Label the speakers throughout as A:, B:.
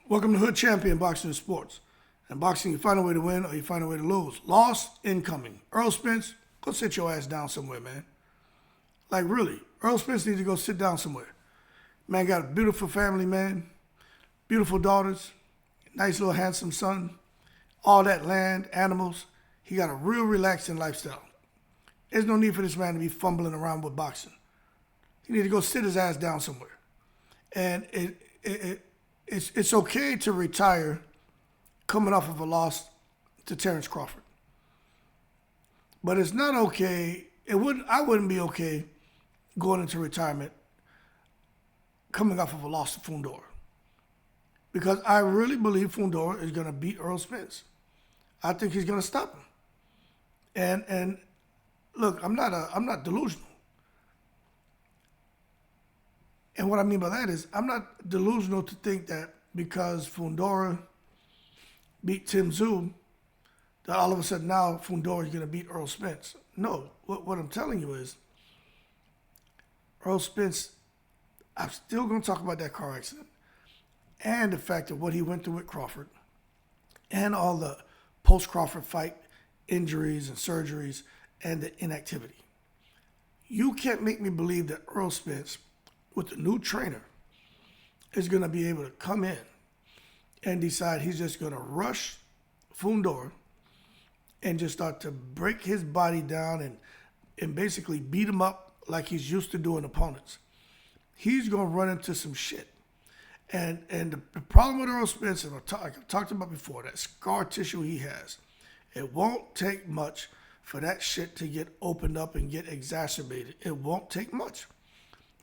A: Welcome to Hood Champion Boxing and Sports. In boxing, you find a way to win or you find a way to lose. Loss incoming. Errol Spence, go sit your ass down somewhere, man. Like, really. Errol Spence needs to go sit down somewhere. Man got a beautiful family, man. Beautiful daughters. Nice little handsome son. All that land, animals. He got a real relaxing lifestyle. There's no need for this man to be fumbling around with boxing. He need to go sit his ass down somewhere. And it's okay to retire coming off of a loss to Terrence Crawford. But it's not okay. I wouldn't be okay going into retirement coming off of a loss to Fundora. Because I really believe Fundora is going to beat Errol Spence. I think he's going to stop him. And look, I'm not delusional. And what I mean by that is I'm not delusional to think that because Fundora beat Tim Tszyu, that all of a sudden now Fundora is going to beat Errol Spence. No, what I'm telling you is Errol Spence, I'm still going to talk about that car accident and the fact of what he went through with Crawford and all the post-Crawford fight injuries and surgeries and the inactivity. You can't make me believe that Errol Spence, with the new trainer, is going to be able to come in and decide he's just going to rush Fundora and just start to break his body down and basically beat him up like he's used to doing opponents. He's going to run into some shit. And the problem with Errol Spence, and I've talked about before, that scar tissue he has, it won't take much for that shit to get opened up and get exacerbated. It won't take much.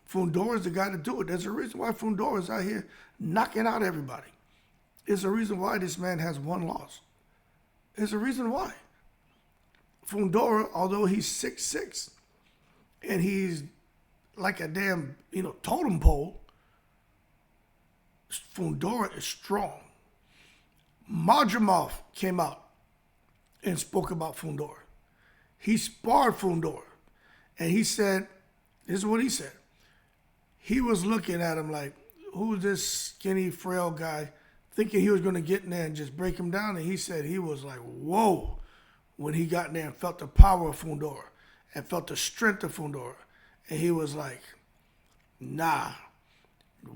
A: Fundora is the guy to do it. There's a reason why Fundora is out here knocking out everybody. There's a reason why this man has one loss. There's a reason why. Fundora, although he's 6'6", and he's like a damn, totem pole, Fundora is strong. Madrimov came out and spoke about Fundora. He sparred Fundora, and he said, this is what he said. He was looking at him like, who's this skinny, frail guy, thinking he was going to get in there and just break him down. And he said he was like, whoa, when he got in there and felt the power of Fundora and felt the strength of Fundora. And he was like, nah,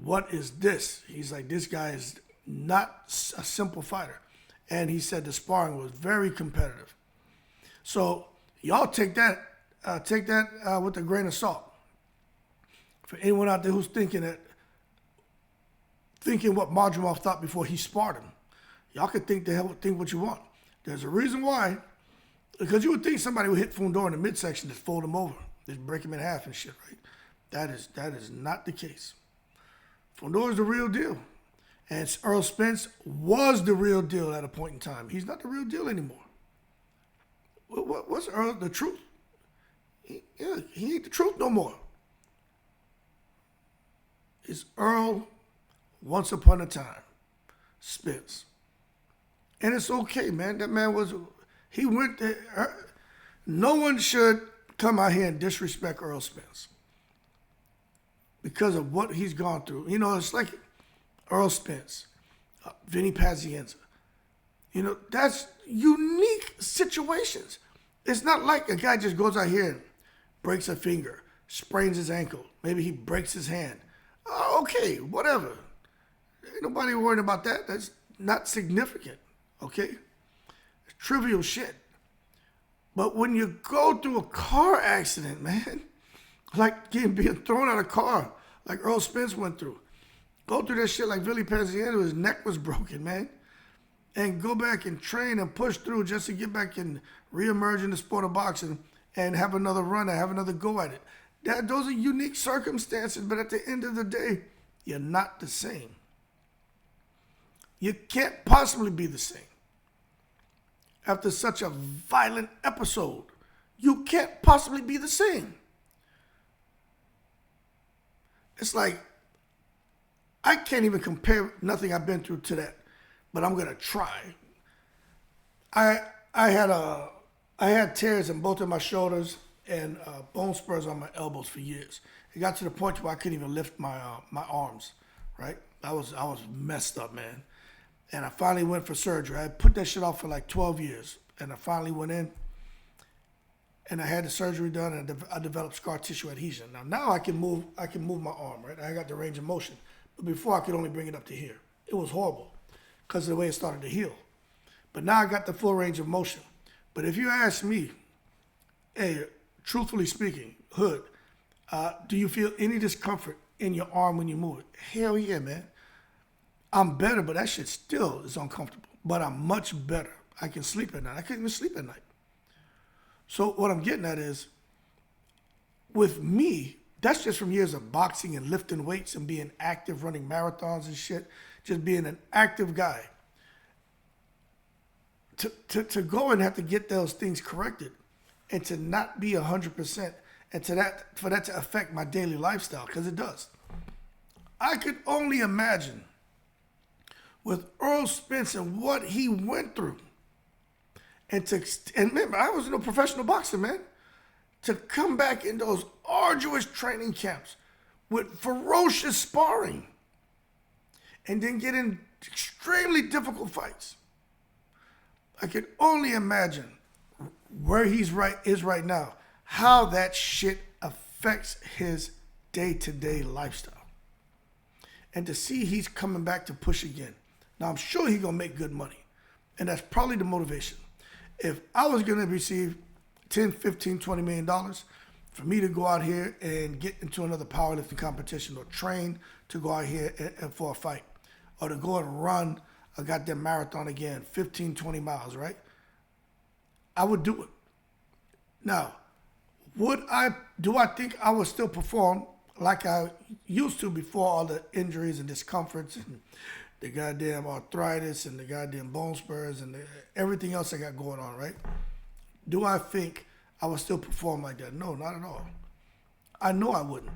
A: what is this? He's like, this guy is not a simple fighter. And he said the sparring was very competitive. So y'all take that with a grain of salt. For anyone out there who's thinking what Madrimov thought before he sparred him, y'all can think what you want. There's a reason why, because you would think somebody would hit Fundora in the midsection, just fold him over, just break him in half and shit, right? That is not the case. Fundora is the real deal, and Errol Spence was the real deal at a point in time. He's not the real deal anymore. What's Errol? The truth? He ain't the truth no more. Is Errol, once upon a time, Spence. And it's okay, man. That man he went there. No one should come out here and disrespect Errol Spence because of what he's gone through. It's like Errol Spence, Vinny Pazienza. That's unique situations. It's not like a guy just goes out here and breaks a finger, sprains his ankle. Maybe he breaks his hand. Okay, whatever. Ain't nobody worried about that. That's not significant, okay? It's trivial shit. But when you go through a car accident, man, like being thrown out of a car, like Errol Spence went through, go through that shit like Vinny Pazienza, his neck was broken, man, and go back and train and push through just to get back and reemerge in the sport of boxing and have another run and have another go at it. Those are unique circumstances, but at the end of the day, you're not the same. You can't possibly be the same. After such a violent episode, you can't possibly be the same. It's like, I can't even compare nothing I've been through to that, but I'm going to try. I had tears in both of my shoulders and bone spurs on my elbows for years. It got to the point where I couldn't even lift my arms, right? I was messed up, man. And I finally went for surgery. I put that shit off for like 12 years. And I finally went in and I had the surgery done and I developed scar tissue adhesion. Now I can move my arm, right? I got the range of motion. But before I could only bring it up to here. It was horrible because of the way it started to heal. But now I got the full range of motion. But if you ask me, hey, truthfully speaking, Hood, do you feel any discomfort in your arm when you move it? Hell yeah, man. I'm better, but that shit still is uncomfortable. But I'm much better. I can sleep at night. I couldn't even sleep at night. So what I'm getting at is, with me, that's just from years of boxing and lifting weights and being active, running marathons and shit, just being an active guy. To go and have to get those things corrected and to not be 100% and for that to affect my daily lifestyle, because it does. I could only imagine with Errol Spence and what he went through. And remember, I was no professional boxer, man. To come back in those arduous training camps with ferocious sparring and then get in extremely difficult fights. I could only imagine where is right now, how that shit affects his day-to-day lifestyle. And to see he's coming back to push again. Now, I'm sure he's going to make good money. And that's probably the motivation. If I was going to receive $10, $15, $20 million for me to go out here and get into another powerlifting competition or train to go out here and for a fight or to go and run a goddamn marathon again, 15, 20 miles, right? I would do it. Now, do I think I would still perform like I used to before all the injuries and discomforts and the goddamn arthritis and the goddamn bone spurs and everything else I got going on, right? Do I think I would still perform like that? No, not at all. I know I wouldn't.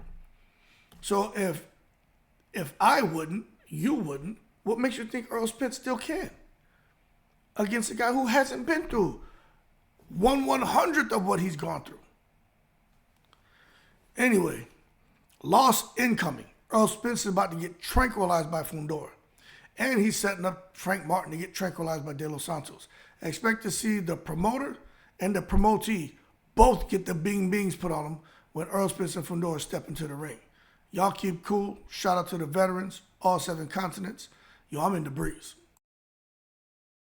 A: So if I wouldn't, you wouldn't, what makes you think Errol Spence still can? Against a guy who hasn't been through 1/100th of what he's gone through. Anyway, loss incoming. Errol Spence is about to get tranquilized by Fundora. And he's setting up Frank Martin to get tranquilized by De Los Santos. I expect to see the promoter and the promotee both get the bing bings put on them when Errol Spence and Fundora step into the ring. Y'all keep cool. Shout out to the veterans, all 7 continents. Yo, I'm in the breeze.